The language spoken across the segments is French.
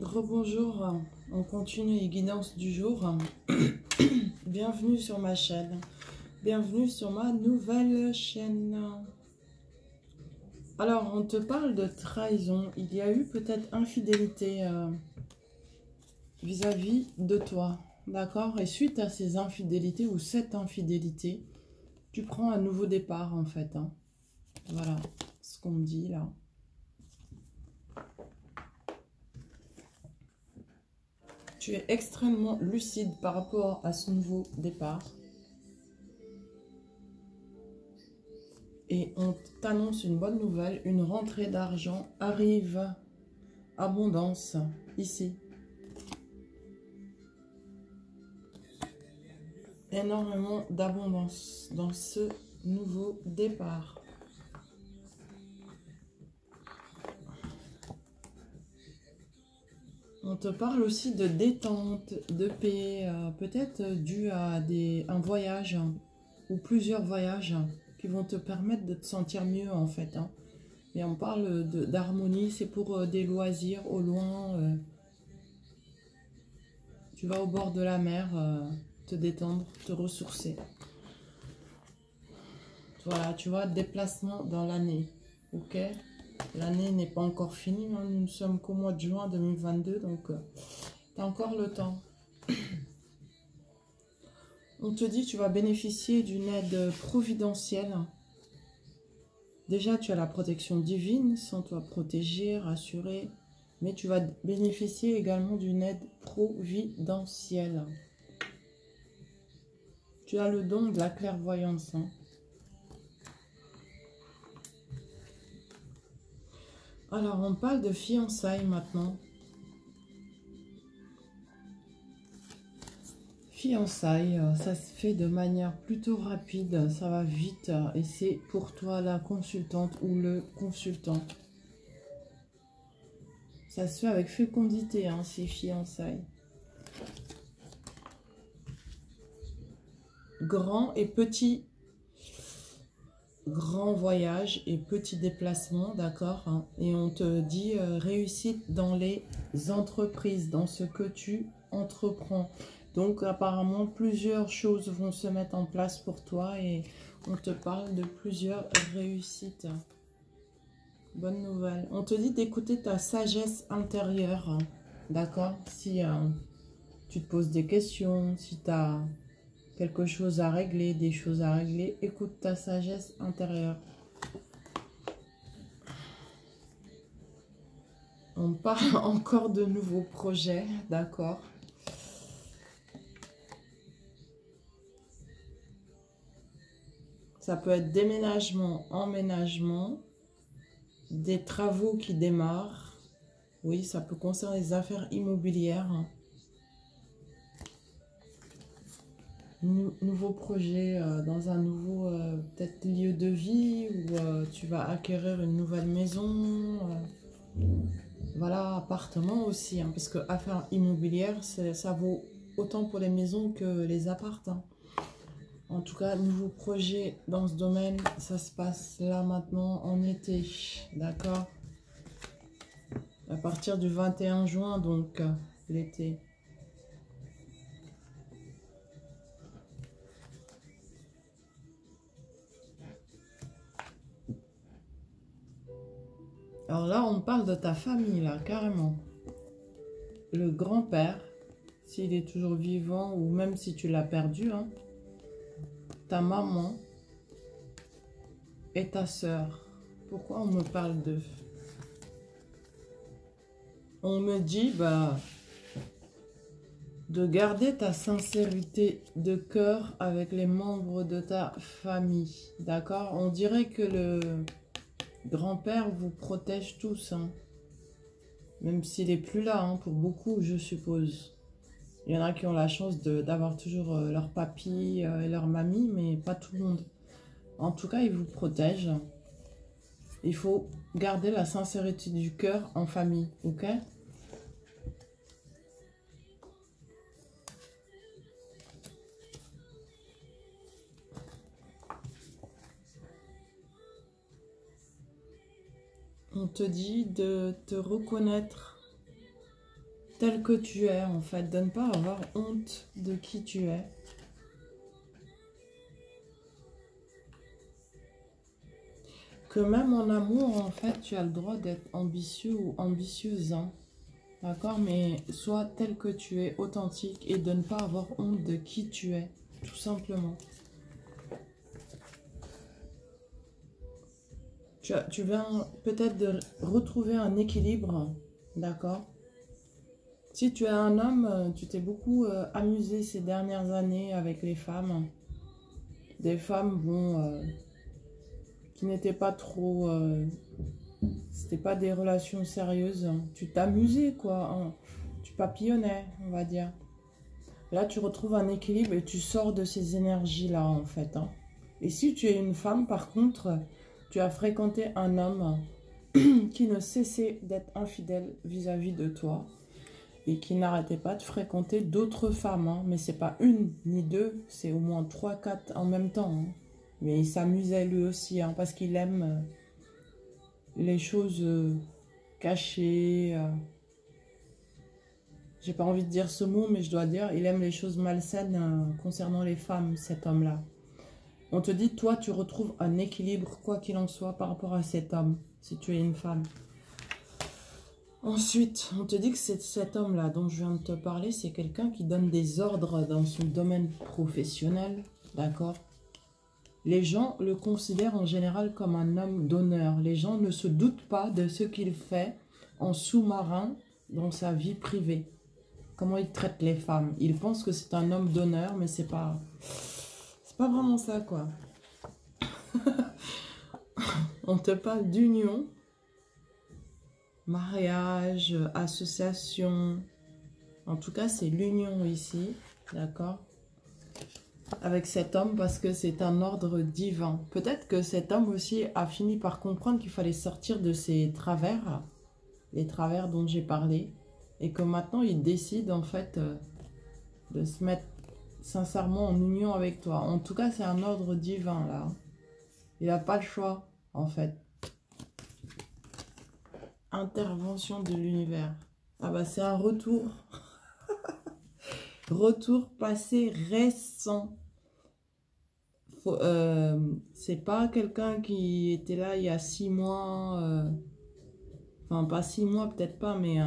Rebonjour, on continue les guidances du jour. Bienvenue sur ma chaîne, bienvenue sur ma nouvelle chaîne. Alors, on te parle de trahison. Il y a eu peut-être infidélité vis-à-vis de toi, d'accord? Et suite à ces infidélités ou cette infidélité, tu prends un nouveau départ en fait. Hein. Voilà ce qu'on me dit là. Tu es extrêmement lucide par rapport à ce nouveau départ. Et on t'annonce une bonne nouvelle, une rentrée d'argent arrive, abondance, ici. Énormément d'abondance dans ce nouveau départ. On te parle aussi de détente, de paix, peut-être dû à un voyage ou plusieurs voyages qui vont te permettre de te sentir mieux en fait. Hein. Et on parle d'harmonie, c'est pour des loisirs au loin. Tu vas au bord de la mer, te détendre, te ressourcer. Voilà, tu vois, déplacement dans l'année, ok? L'année n'est pas encore finie, hein. Nous ne sommes qu'au mois de juin 2022, donc tu as encore le temps. On te dit que tu vas bénéficier d'une aide providentielle. Déjà, tu as la protection divine, sans toi protéger, rassurer, mais tu vas bénéficier également d'une aide providentielle. Tu as le don de la clairvoyance, hein. Alors, on parle de fiançailles maintenant. Fiançailles, ça se fait de manière plutôt rapide, ça va vite. Et c'est pour toi la consultante ou le consultant. Ça se fait avec fécondité, hein, ces fiançailles. Grand et petit. Grand voyage et petit déplacement, d'accord, hein, et on te dit réussite dans les entreprises, dans ce que tu entreprends. Donc apparemment plusieurs choses vont se mettre en place pour toi et on te parle de plusieurs réussites. Bonne nouvelle. On te dit d'écouter ta sagesse intérieure, hein, d'accord, si tu te poses des questions, si tu as quelque chose à régler, des choses à régler, écoute ta sagesse intérieure. On parle encore de nouveaux projets, d'accord. Ça peut être déménagement, emménagement, des travaux qui démarrent. Oui, ça peut concerner les affaires immobilières. Nouveau projet dans un nouveau peut-être lieu de vie où tu vas acquérir une nouvelle maison. Voilà, appartement aussi, hein, parce que affaires immobilières, ça vaut autant pour les maisons que les appartements. En tout cas, nouveau projet dans ce domaine, ça se passe là maintenant en été, d'accord? À partir du 21 juin, donc l'été. Alors là, on parle de ta famille, là, carrément. Le grand-père, s'il est toujours vivant, ou même si tu l'as perdu, hein, ta maman et ta sœur. Pourquoi on me parle d'eux? On me dit, bah, de garder ta sincérité de cœur avec les membres de ta famille, d'accord? On dirait que le grand-père vous protège tous, hein. Même s'il n'est plus là, hein, pour beaucoup, je suppose. Il y en a qui ont la chance d'avoir toujours leur papy et leur mamie, mais pas tout le monde. En tout cas, il vous protège. Il faut garder la sincérité du cœur en famille, ok? On te dit de te reconnaître tel que tu es, en fait, de ne pas avoir honte de qui tu es. Que même en amour, en fait, tu as le droit d'être ambitieux ou ambitieuse, hein. D'accord? Mais sois tel que tu es, authentique, et de ne pas avoir honte de qui tu es, tout simplement. Tu viens peut-être de retrouver un équilibre, d'accord? Si tu es un homme, tu t'es beaucoup amusé ces dernières années avec les femmes. Des femmes, bon, qui n'étaient pas trop... c'était pas des relations sérieuses. Tu t'amusais, quoi, hein. Tu papillonnais, on va dire. Là, tu retrouves un équilibre et tu sors de ces énergies-là, en fait, hein. Et si tu es une femme, par contre, tu as fréquenté un homme qui ne cessait d'être infidèle vis-à-vis de toi et qui n'arrêtait pas de fréquenter d'autres femmes, hein. Mais c'est pas une ni deux, c'est au moins 3, 4 en même temps, hein. Mais il s'amusait lui aussi, hein, parce qu'il aime les choses cachées. J'ai pas envie de dire ce mot, mais je dois dire, il aime les choses malsaines concernant les femmes, cet homme-là. On te dit, toi, tu retrouves un équilibre, quoi qu'il en soit, par rapport à cet homme, si tu es une femme. Ensuite, on te dit que cet homme-là dont je viens de te parler, c'est quelqu'un qui donne des ordres dans son domaine professionnel, d'accord? Les gens le considèrent en général comme un homme d'honneur. Les gens ne se doutent pas de ce qu'il fait en sous-marin dans sa vie privée. Comment il traite les femmes. Ils pensent que c'est un homme d'honneur, mais c'est pas vraiment ça, quoi. On te parle d'union, mariage, association. En tout cas, c'est l'union ici, d'accord? Avec cet homme, parce que c'est un ordre divin. Peut-être que cet homme aussi a fini par comprendre qu'il fallait sortir de ses travers, les travers dont j'ai parlé, et que maintenant il décide en fait de se mettre sincèrement en union avec toi. En tout cas, c'est un ordre divin là. Il n'a pas le choix en fait. Intervention de l'univers. Ah bah c'est un retour. Retour passé récent. C'est pas quelqu'un qui était là il y a 6 mois. Enfin, pas 6 mois, peut-être pas, mais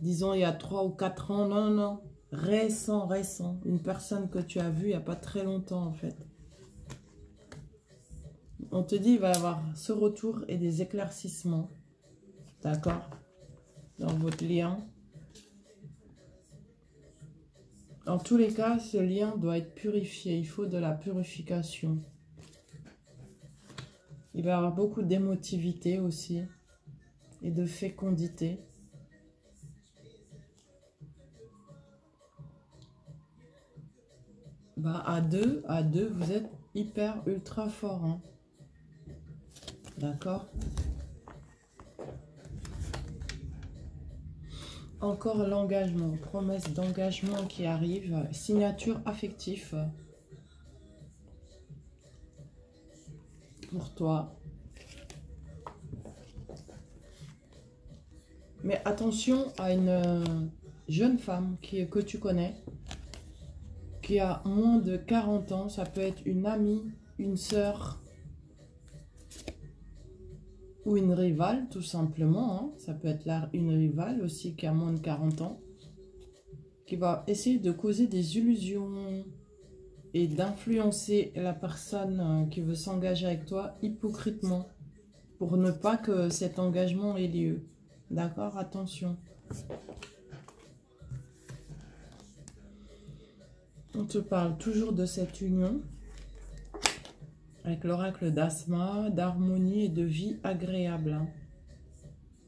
disons il y a 3 ou 4 ans. Non, non, non. Récent, récent. Une personne que tu as vue il n'y a pas très longtemps, en fait. On te dit il va y avoir ce retour et des éclaircissements. D'accord? Dans votre lien. En tous les cas, ce lien doit être purifié. Il faut de la purification. Il va y avoir beaucoup d'émotivité aussi. Et de fécondité. Bah, à deux, vous êtes hyper, ultra fort, hein. D'accord? Encore l'engagement, promesse d'engagement qui arrive, signature affective pour toi. Mais attention à une jeune femme que tu connais, qui a moins de 40 ans, ça peut être une amie, une sœur ou une rivale tout simplement, hein. Ça peut être une rivale aussi qui a moins de 40 ans, qui va essayer de causer des illusions et d'influencer la personne qui veut s'engager avec toi hypocritement pour ne pas que cet engagement ait lieu. D'accord? Attention. On te parle toujours de cette union avec l'oracle d'Asma, d'harmonie et de vie agréable.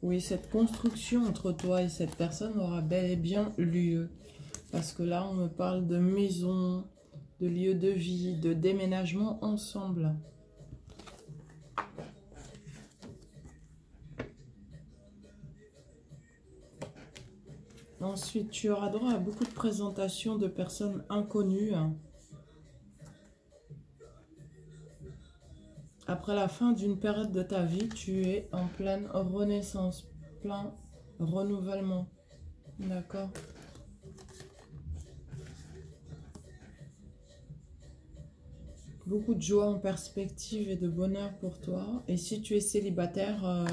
Oui, cette construction entre toi et cette personne aura bel et bien lieu. Parce que là, on me parle de maison, de lieu de vie, de déménagement ensemble. Ensuite, tu auras droit à beaucoup de présentations de personnes inconnues. Après la fin d'une période de ta vie, tu es en pleine renaissance, plein renouvellement. D'accord. Beaucoup de joie en perspective et de bonheur pour toi. Et si tu es célibataire,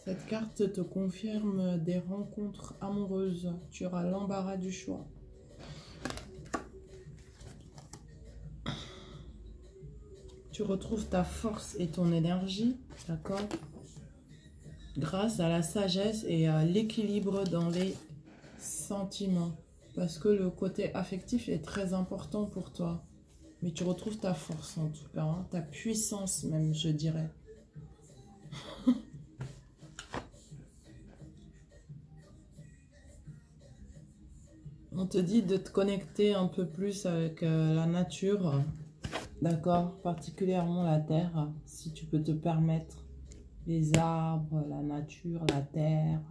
cette carte te confirme des rencontres amoureuses. Tu auras l'embarras du choix. Tu retrouves ta force et ton énergie, d'accord? Grâce à la sagesse et à l'équilibre dans les sentiments. Parce que le côté affectif est très important pour toi. Mais tu retrouves ta force en tout cas, hein, ta puissance même, je dirais. On te dit de te connecter un peu plus avec la nature, d'accord? Particulièrement la terre, si tu peux te permettre. Les arbres, la nature, la terre.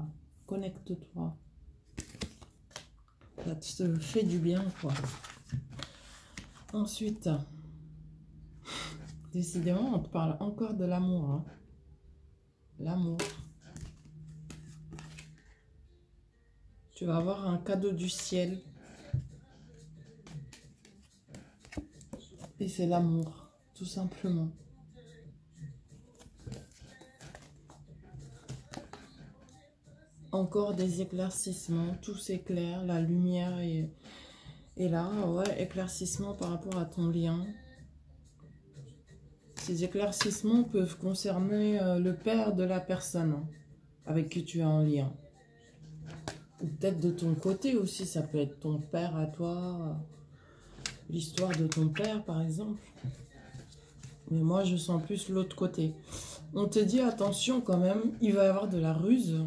Connecte-toi. Ça te fait du bien, quoi. Ensuite, décidément, on te parle encore de l'amour. Hein. L'amour. Tu vas avoir un cadeau du ciel. Et c'est l'amour, tout simplement. Encore des éclaircissements, tout s'éclaire, la lumière est là. Ouais, éclaircissement par rapport à ton lien. Ces éclaircissements peuvent concerner le père de la personne avec qui tu es en lien. Ou peut-être de ton côté aussi, ça peut être ton père à toi, l'histoire de ton père par exemple. Mais moi je sens plus l'autre côté. On te dit attention quand même, il va y avoir de la ruse.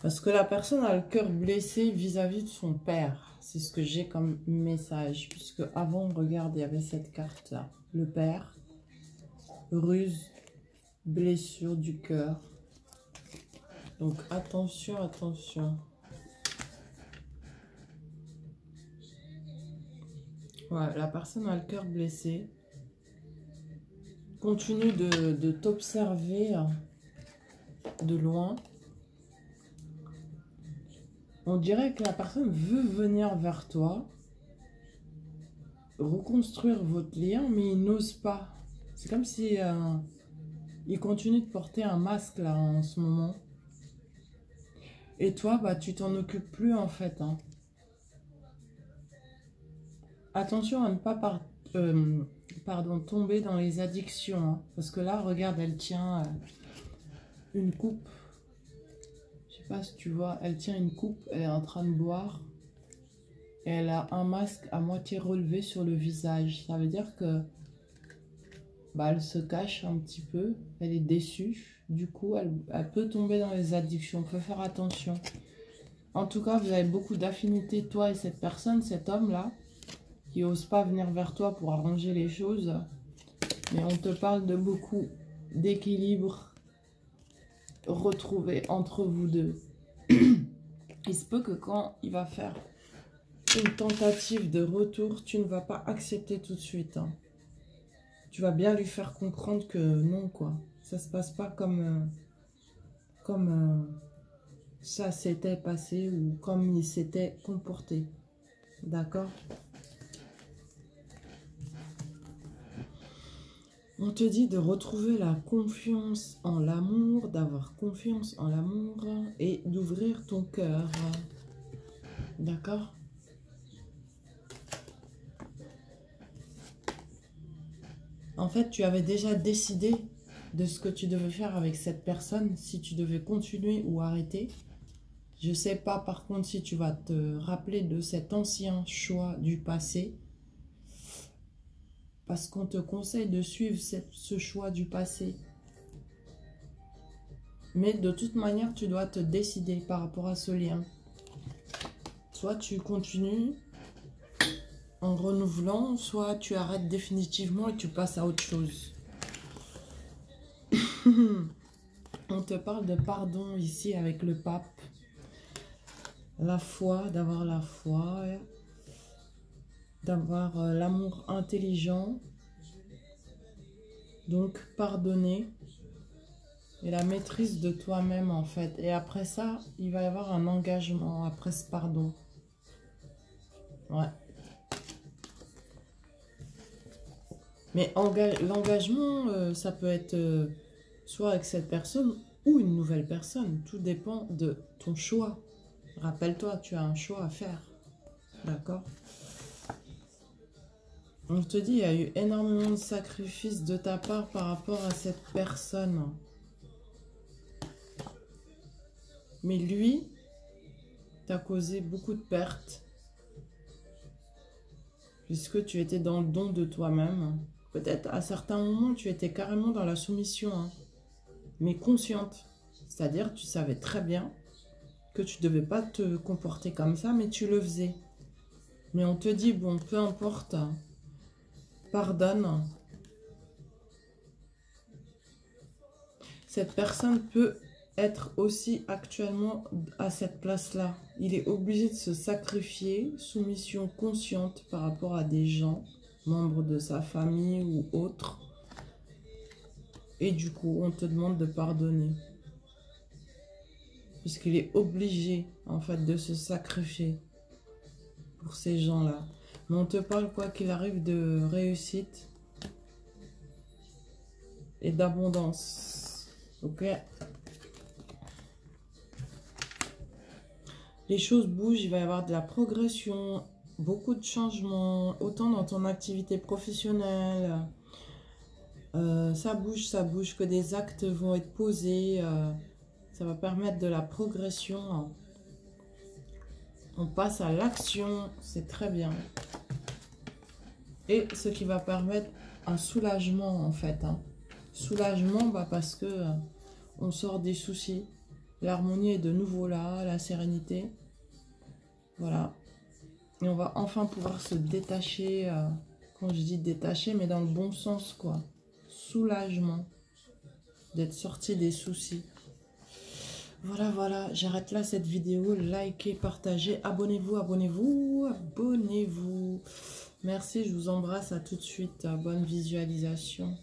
Parce que la personne a le cœur blessé vis-à-vis de son père. C'est ce que j'ai comme message. Puisque avant, regarde, il y avait cette carte-là. Le père, ruse, blessure du cœur. Donc attention, attention. Ouais, la personne a le cœur blessé. Continue de t'observer de loin. On dirait que la personne veut venir vers toi, reconstruire votre lien, mais il n'ose pas. C'est comme si il continue de porter un masque là en ce moment. Et toi, bah, tu t'en occupes plus en fait. Hein. Attention à ne pas tomber dans les addictions. Hein, parce que là, regarde, elle tient une coupe. Je sais pas si tu vois, elle tient une coupe, elle est en train de boire. Et elle a un masque à moitié relevé sur le visage. Ça veut dire que bah, elle se cache un petit peu, elle est déçue. Du coup, elle peut tomber dans les addictions, il faut faire attention. En tout cas, vous avez beaucoup d'affinités, toi et cette personne, cet homme-là, qui n'ose pas venir vers toi pour arranger les choses. Mais on te parle de beaucoup d'équilibre retrouvé entre vous deux. Il se peut que quand il va faire une tentative de retour, tu ne vas pas accepter tout de suite. Hein. Tu vas bien lui faire comprendre que non, quoi. Ça se passe pas comme ça s'était passé ou comme il s'était comporté. D'accord? On te dit de retrouver la confiance en l'amour, d'avoir confiance en l'amour et d'ouvrir ton cœur. D'accord? En fait, tu avais déjà décidé de ce que tu devais faire avec cette personne, si tu devais continuer ou arrêter. Je ne sais pas par contre si tu vas te rappeler de cet ancien choix du passé. Parce qu'on te conseille de suivre ce choix du passé. Mais de toute manière, tu dois te décider par rapport à ce lien. Soit tu continues en renouvelant, soit tu arrêtes définitivement et tu passes à autre chose. On te parle de pardon ici avec le pape. La foi, d'avoir la foi, d'avoir l'amour intelligent. Donc pardonner et la maîtrise de toi-même en fait. Et après ça, il va y avoir un engagement après ce pardon. Ouais. Mais l'engagement, ça peut être soit avec cette personne ou une nouvelle personne. Tout dépend de ton choix. Rappelle-toi, tu as un choix à faire. D'accord? On te dit, il y a eu énormément de sacrifices de ta part par rapport à cette personne. Mais lui, t'a causé beaucoup de pertes. Puisque tu étais dans le don de toi-même. Peut-être à certains moments, tu étais carrément dans la soumission. Hein, mais consciente. C'est-à-dire, tu savais très bien que tu ne devais pas te comporter comme ça, mais tu le faisais. Mais on te dit, bon, peu importe, pardonne. Cette personne peut être aussi actuellement à cette place-là. Il est obligé de se sacrifier, soumission consciente par rapport à des gens, membres de sa famille ou autres. Et du coup, on te demande de pardonner. Puisqu'il est obligé, en fait, de se sacrifier pour ces gens-là. Mais on te parle, quoi qu'il arrive, de réussite et d'abondance. Ok? Les choses bougent, il va y avoir de la progression, beaucoup de changements, autant dans ton activité professionnelle. Ça bouge, que des actes vont être posés. Ça va permettre de la progression. On passe à l'action, c'est très bien. Et ce qui va permettre un soulagement en fait. Hein. Soulagement parce que on sort des soucis. L'harmonie est de nouveau là, la sérénité. Voilà. Et on va enfin pouvoir se détacher. Quand je dis détacher, mais dans le bon sens quoi. Soulagement. D'être sorti des soucis. Voilà, j'arrête là cette vidéo. Likez, partagez, abonnez-vous. Merci, je vous embrasse, à tout de suite. Bonne visualisation.